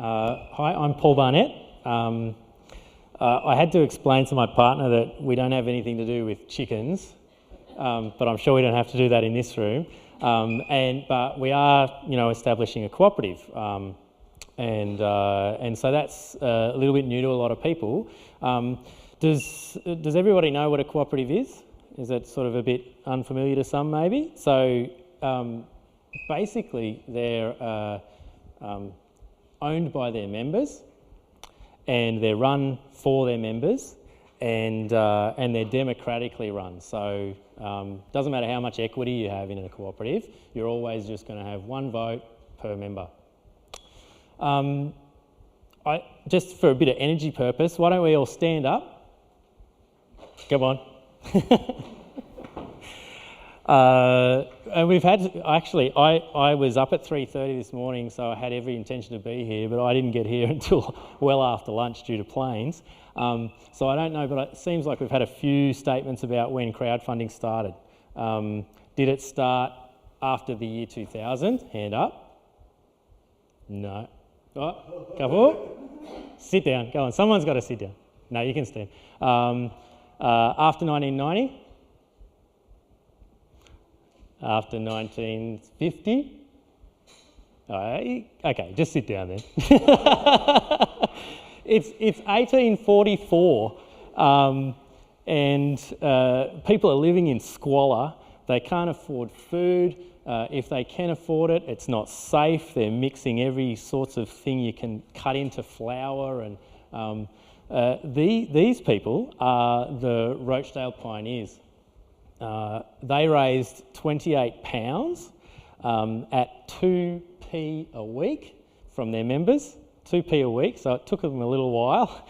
Hi, I'm Paul Barnett. I had to explain to my partner that we don't have anything to do with chickens, but I'm sure we don't have to do that in this room. But we are, establishing a cooperative, and so that's a little bit new to a lot of people. Does everybody know what a cooperative is? Is that sort of a bit unfamiliar to some, maybe? So basically, they're owned by their members, and they're run for their members, and they're democratically run. So doesn't matter how much equity you have in a cooperative, you're always just going to have one vote per member. Just for a bit of energy purpose, why don't we all stand up? Come on. And we've had, actually, I was up at 3:30 this morning, so I had every intention to be here, but I didn't get here until well after lunch due to planes. So I don't know, but it seems like we've had a few statements about when crowdfunding started. Did it start after the year 2000? Hand up. No. Oh, couple. Sit down. Go on. Someone's got to sit down. No, you can stand. After 1990? After 1950? Okay, just sit down then. It's 1844, and people are living in squalor. They can't afford food. If they can afford it, it's not safe. They're mixing every sorts of thing you can cut into flour, and these people are the Rochdale Pioneers. They raised £28 at 2p a week from their members, 2p a week, so it took them a little while.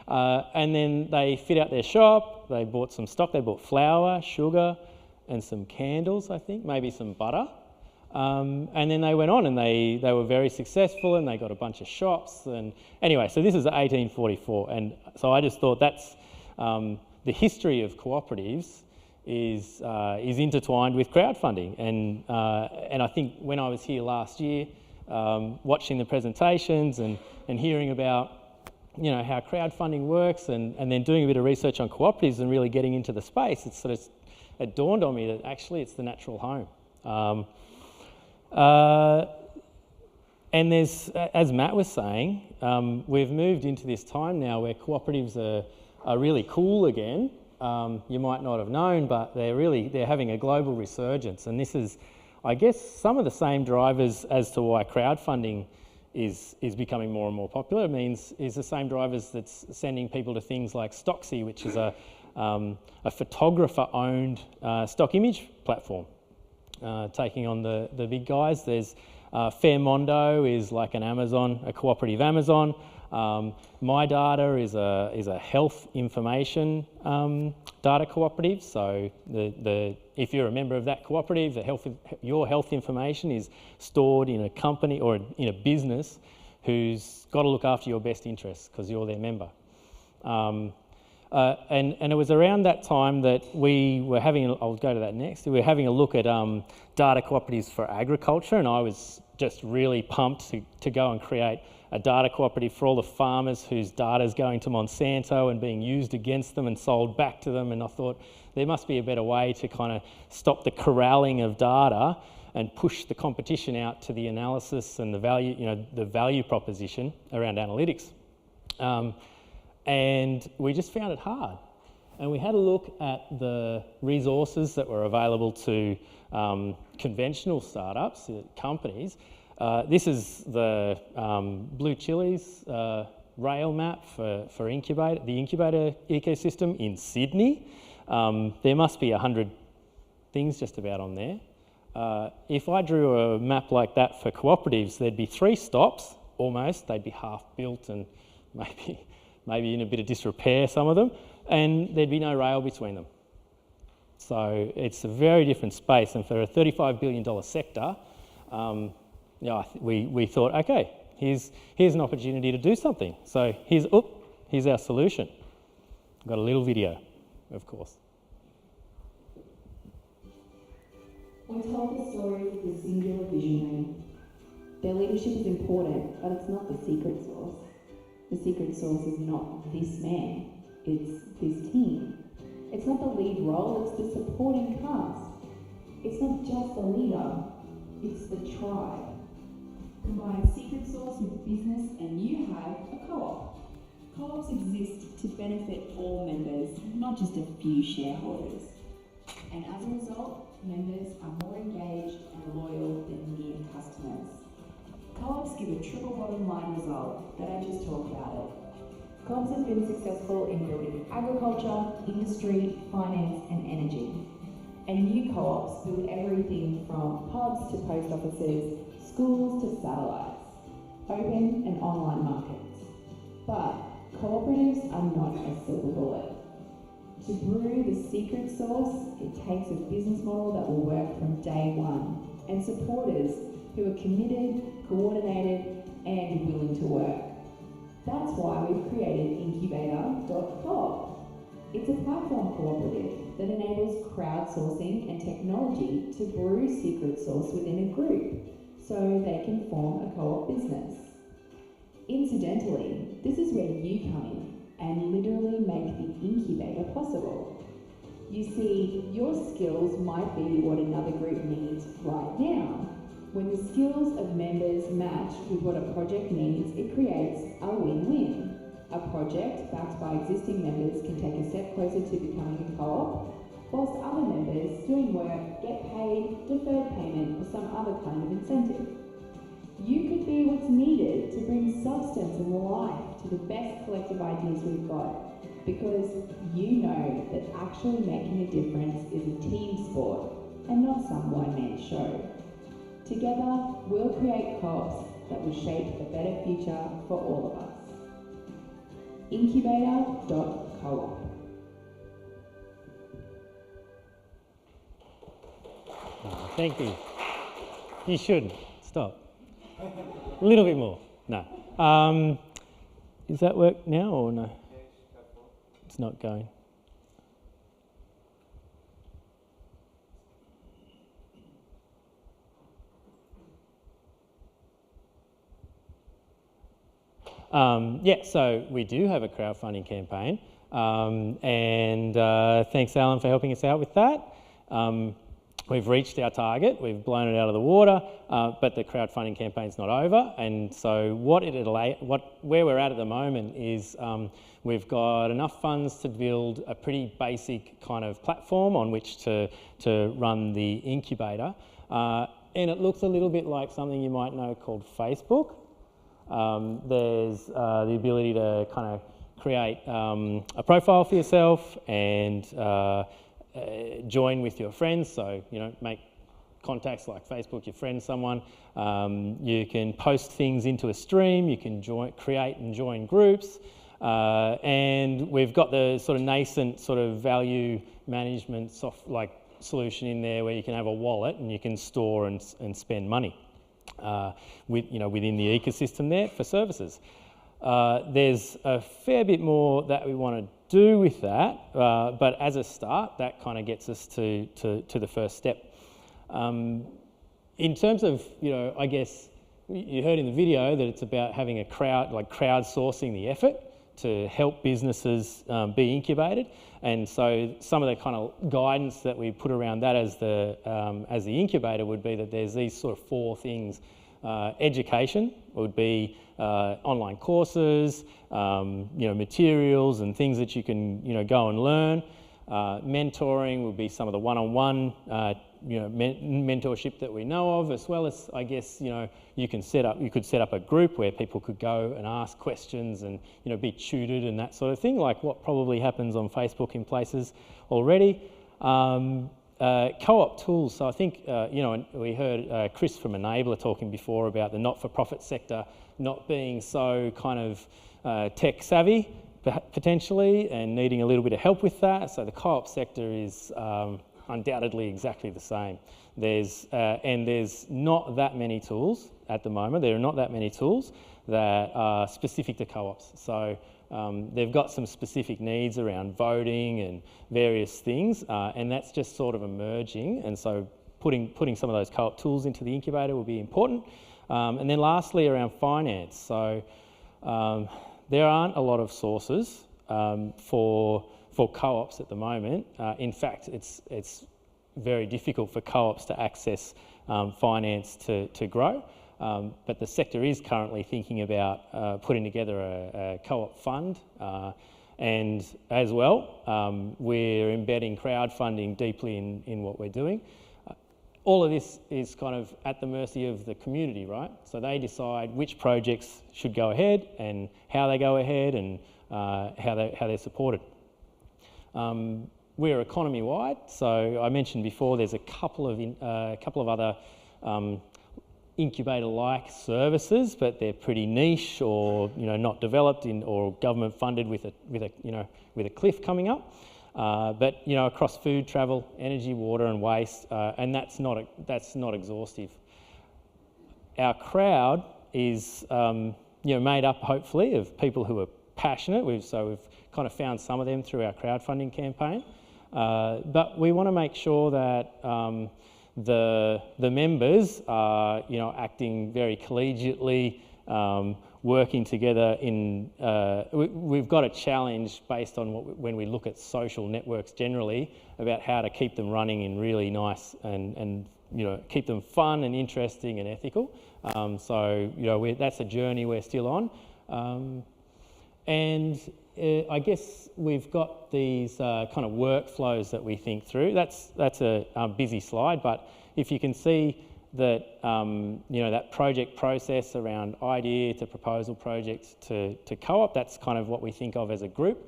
And then they fit out their shop, they bought some stock, they bought flour, sugar, and some candles, I think, maybe some butter. And then they went on and they were very successful, and they got a bunch of shops. And anyway, so this is 1844, and so I just thought that's the history of cooperatives is intertwined with crowdfunding, and I think when I was here last year, watching the presentations and hearing about how crowdfunding works, and then doing a bit of research on cooperatives and really getting into the space, it dawned on me that actually it's the natural home. And there's, as Matt was saying, we've moved into this time now where cooperatives are really cool again. You might not have known, but they're having a global resurgence, and this is, I guess, some of the same drivers as to why crowdfunding is becoming more and more popular. Is the same drivers that's sending people to things like Stocksy, which is a photographer-owned stock image platform, taking on the big guys. There's Fairmondo is like an Amazon, a cooperative Amazon. My Data is a health information data cooperative. So if you're a member of that cooperative, your health information is stored in a company or in a business who's got to look after your best interests because you're their member. And it was around that time that we were having, I'll go to that next, we were having a look at data cooperatives for agriculture, and I was just really pumped to go and create a data cooperative for all the farmers whose data is going to Monsanto and being used against them and sold back to them. And I thought there must be a better way to kind of stop the corralling of data and push the competition out to the analysis and the value, the value proposition around analytics. And we just found it hard. And we had a look at the resources that were available to conventional startups, companies. This is the Blue Chilies rail map for the Incubator ecosystem in Sydney. There must be 100 things just about on there. If I drew a map like that for cooperatives, there'd be 3 stops almost. They'd be half built and maybe in a bit of disrepair, some of them, and there'd be no rail between them. So it's a very different space, and for a $35 billion sector, we thought, okay, here's an opportunity to do something. So here's our solution. I've got a little video, of course. I told the story of the singular visionary. Their leadership is important, but it's not the secret sauce. The secret sauce is not this man, it's this team. It's not the lead role, it's the supporting cast. It's not just the leader, it's the tribe. Combine secret sauce with business and you have a co-op. Co-ops exist to benefit all members, not just a few shareholders. And as a result, members are more engaged and loyal than mere customers. Co-ops give a triple bottom line result that I just talked about it. Co-ops have been successful in building agriculture, industry, finance and energy. And new co-ops build everything from pubs to post offices, schools to satellites, open and online markets. But cooperatives are not a silver bullet. To brew the secret sauce, it takes a business model that will work from day one and supporters who are committed, coordinated and willing to work. That's why we've created Incubator.coop. It's a platform cooperative that enables crowdsourcing and technology to brew secret sauce within a group so they can form a co-op business. Incidentally, this is where you come in and literally make the incubator possible. You see, your skills might be what another group needs right now. When the skills of members match with what a project needs, it creates a win-win. A project backed by existing members can take a step closer to becoming a co-op, whilst other members doing work get paid, deferred payment or some other kind of incentive. You could be what's needed to bring substance and life to the best collective ideas we've got, because you know that actually making a difference is a team sport and not some one-man show. Together, we'll create co-ops that will shape a better future for all of us. Incubator.coop. Oh, thank you. You shouldn't. Stop. A little bit more. No. Does that work now or no? It's not going. So we do have a crowdfunding campaign, and thanks Alan for helping us out with that. We've reached our target, we've blown it out of the water, but the crowdfunding campaign's not over, and so where we're at the moment is we've got enough funds to build a pretty basic kind of platform on which to run the incubator, and it looks a little bit like something you might know called Facebook. There's the ability to kind of create a profile for yourself and join with your friends, so make contacts like Facebook, your friend, someone. You can post things into a stream, you can create and join groups, and we've got the sort of nascent sort of value management solution in there where you can have a wallet and you can store and spend money within the ecosystem there for services. There's a fair bit more that we want to do with that, but as a start, that kind of gets us to the first step. In terms of, I guess you heard in the video that it's about having a crowdsourcing the effort to help businesses be incubated, and so some of the kind of guidance that we put around that as the incubator would be that there's these sort of four things. Education would be online courses, materials and things that you can go and learn. Mentoring would be some of the one-on-one mentorship that we know of, as well as, I guess, you could set up a group where people could go and ask questions and be tutored and that sort of thing, like what probably happens on Facebook in places already. Co-op tools, so I think, we heard Chris from Enabler talking before about the not-for-profit sector not being so kind of tech savvy, potentially, and needing a little bit of help with that. So the co-op sector is undoubtedly exactly the same. There's not that many tools at the moment. There are not that many tools that are specific to co-ops. So they've got some specific needs around voting and various things, and that's just sort of emerging. And so putting some of those co-op tools into the incubator will be important. And then lastly, around finance. So there aren't a lot of sources for co-ops at the moment. In fact, it's very difficult for co-ops to access finance to grow. But the sector is currently thinking about putting together a co-op fund, and as well, we're embedding crowdfunding deeply in what we're doing. All of this is kind of at the mercy of the community, right? So they decide which projects should go ahead and how they go ahead and how they're supported. We're economy-wide, so I mentioned before there's a couple of other incubator-like services, but they're pretty niche or not developed or government funded with a cliff coming up. But across food, travel, energy, water, and waste, and that's not exhaustive. Our crowd is made up hopefully of people who are passionate. We've kind of found some of them through our crowdfunding campaign, but we want to make sure that the members are acting very collegiately, working together in. We've got a challenge based on when we look at social networks generally about how to keep them running in really nice and keep them fun and interesting and ethical. So that's a journey we're still on, and I guess we've got these kind of workflows that we think through. That's a busy slide, but if you can see that that project process around idea to proposal projects to co-op, that's kind of what we think of as a group.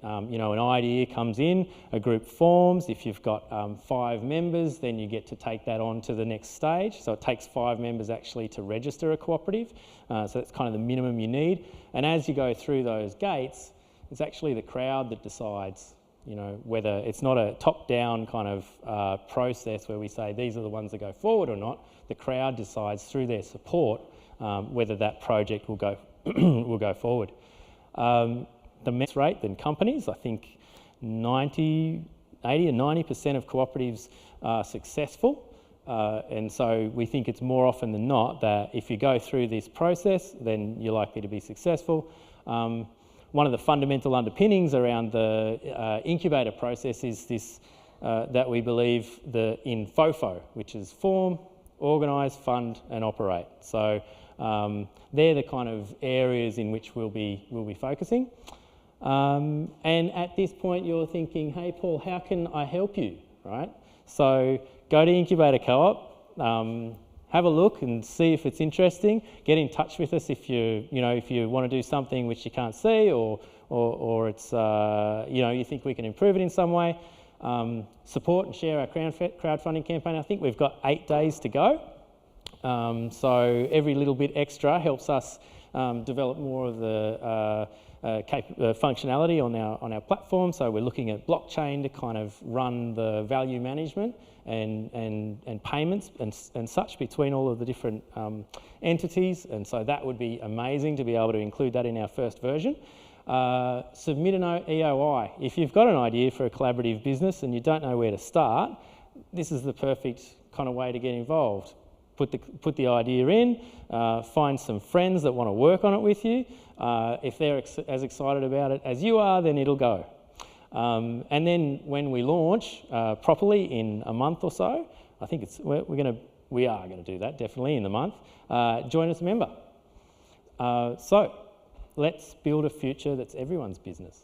An idea comes in, a group forms. If you've got 5 members, then you get to take that on to the next stage. So it takes 5 members actually to register a cooperative. So that's kind of the minimum you need. And as you go through those gates, it's actually the crowd that decides, whether it's not a top-down kind of process where we say these are the ones that go forward or not. The crowd decides through their support whether that project will go will go forward. The mess rate than companies, I think 80 or 90% of cooperatives are successful. And so we think it's more often than not that if you go through this process, then you're likely to be successful. One of the fundamental underpinnings around the incubator process is this, that we believe in FOFO, which is form, organise, fund and operate. So they're the kind of areas in which we'll be focusing. And at this point you're thinking, hey Paul, how can I help you, right? So go to Incubator Co-op, have a look and see if it's interesting. Get in touch with us if you want to do something which you can't see or it's you think we can improve it in some way. Support and share our crowdfunding campaign. I think we've got 8 days to go. So every little bit extra helps us develop more of the functionality on our platform. So we're looking at blockchain to kind of run the value management and payments and such between all of the different entities. And so that would be amazing to be able to include that in our first version. Submit an EOI. If you've got an idea for a collaborative business and you don't know where to start, this is the perfect kind of way to get involved. Put the idea in, find some friends that want to work on it with you. If they're as excited about it as you are, then it'll go. And then when we launch properly in a month or so, I think we are going to do that definitely in the month. Join as a member. So let's build a future that's everyone's business.